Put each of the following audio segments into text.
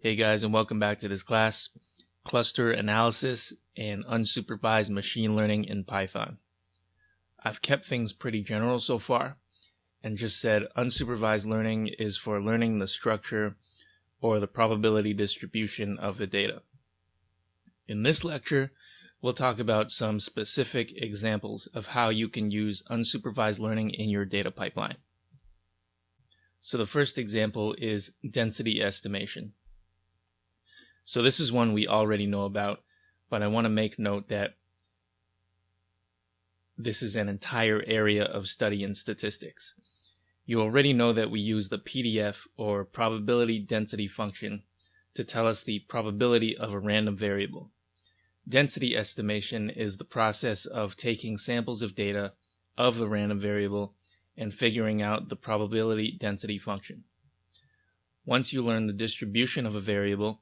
Hey guys, and welcome back to this class, Cluster Analysis and Unsupervised Machine Learning in Python. I've kept things pretty general so far and just said unsupervised learning is for learning the structure or the probability distribution of the data. In this lecture, we'll talk about some specific examples of how you can use unsupervised learning in your data pipeline. So the first example is density estimation. So this is one we already know about, but I want to make note that this is an entire area of study in statistics. You already know that we use the PDF or probability density function to tell us the probability of a random variable. Density estimation is the process of taking samples of data of the random variable and figuring out the probability density function. Once you learn the distribution of a variable,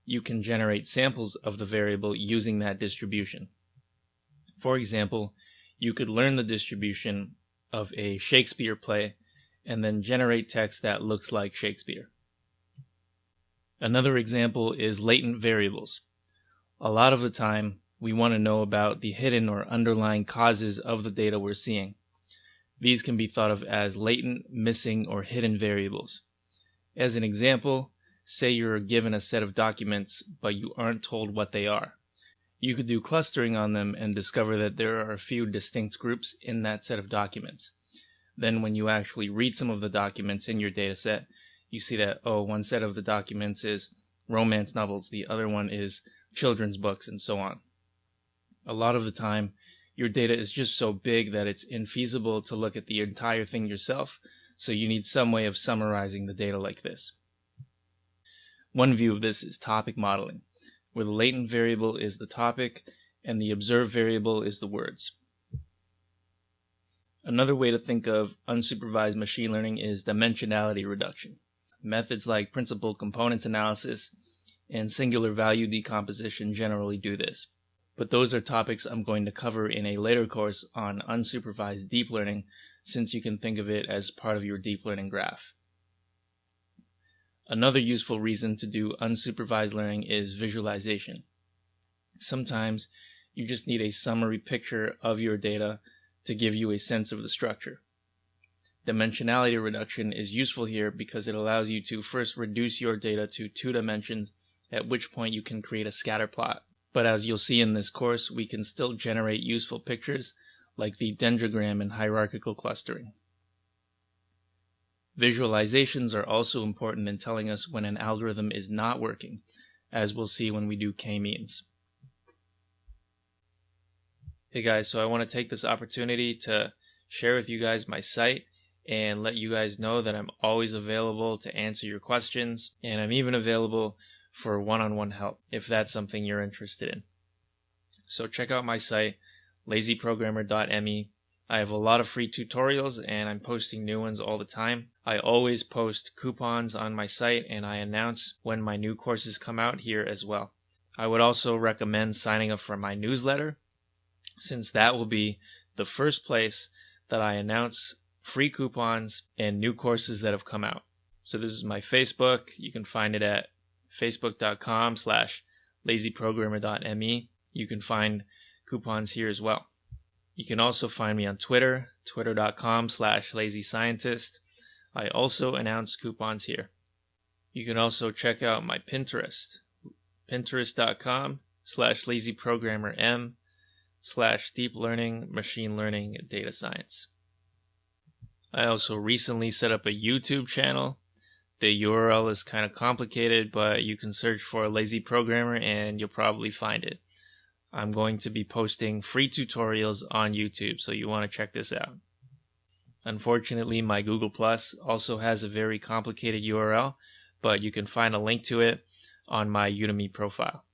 you can generate samples of the variable using that distribution. For example, you could learn the distribution of a Shakespeare play and then generate text that looks like Shakespeare. Another example is latent variables. A lot of the time, we want to know about the hidden or underlying causes of the data we're seeing. These can be thought of as latent, missing, or hidden variables. As an example, say you're given a set of documents, but you aren't told what they are. You could do clustering on them and discover that there are a few distinct groups in that set of documents. Then when you actually read some of the documents in your data set, you see that, one set of the documents is romance novels, the other one is children's books, and so on. A lot of the time, your data is just so big that it's infeasible to look at the entire thing yourself, so you need some way of summarizing the data like this. One view of this is topic modeling, where the latent variable is the topic and the observed variable is the words. Another way to think of unsupervised machine learning is dimensionality reduction. Methods like principal components analysis and singular value decomposition generally do this, but those are topics I'm going to cover in a later course on unsupervised deep learning, since you can think of it as part of your deep learning graph. Another useful reason to do unsupervised learning is visualization. Sometimes you just need a summary picture of your data to give you a sense of the structure. Dimensionality reduction is useful here because it allows you to first reduce your data to 2 dimensions, at which point you can create a scatter plot. But as you'll see in this course, we can still generate useful pictures like the dendrogram in hierarchical clustering. Visualizations are also important in telling us when an algorithm is not working, as we'll see when we do k-means. Hey guys, so I want to take this opportunity to share with you guys my site and let you guys know that I'm always available to answer your questions, and I'm even available for one-on-one help if that's something you're interested in. So check out my site, lazyprogrammer.me. I have a lot of free tutorials and I'm posting new ones all the time. I always post coupons on my site and I announce when my new courses come out here as well. I would also recommend signing up for my newsletter, since that will be the first place that I announce free coupons and new courses that have come out. So this is my Facebook. You can find it at facebook.com/lazyprogrammer.me. You can find coupons here as well. You can also find me on Twitter, twitter.com/lazyscientist. I also announce coupons here. You can also check out my Pinterest, pinterest.com/lazyprogrammerm/deep learning, machine learning, data science. I also recently set up a YouTube channel. The URL is kind of complicated, but you can search for Lazy Programmer and you'll probably find it. I'm going to be posting free tutorials on YouTube, so you want to check this out. Unfortunately, my Google Plus also has a very complicated URL, but you can find a link to it on my Udemy profile.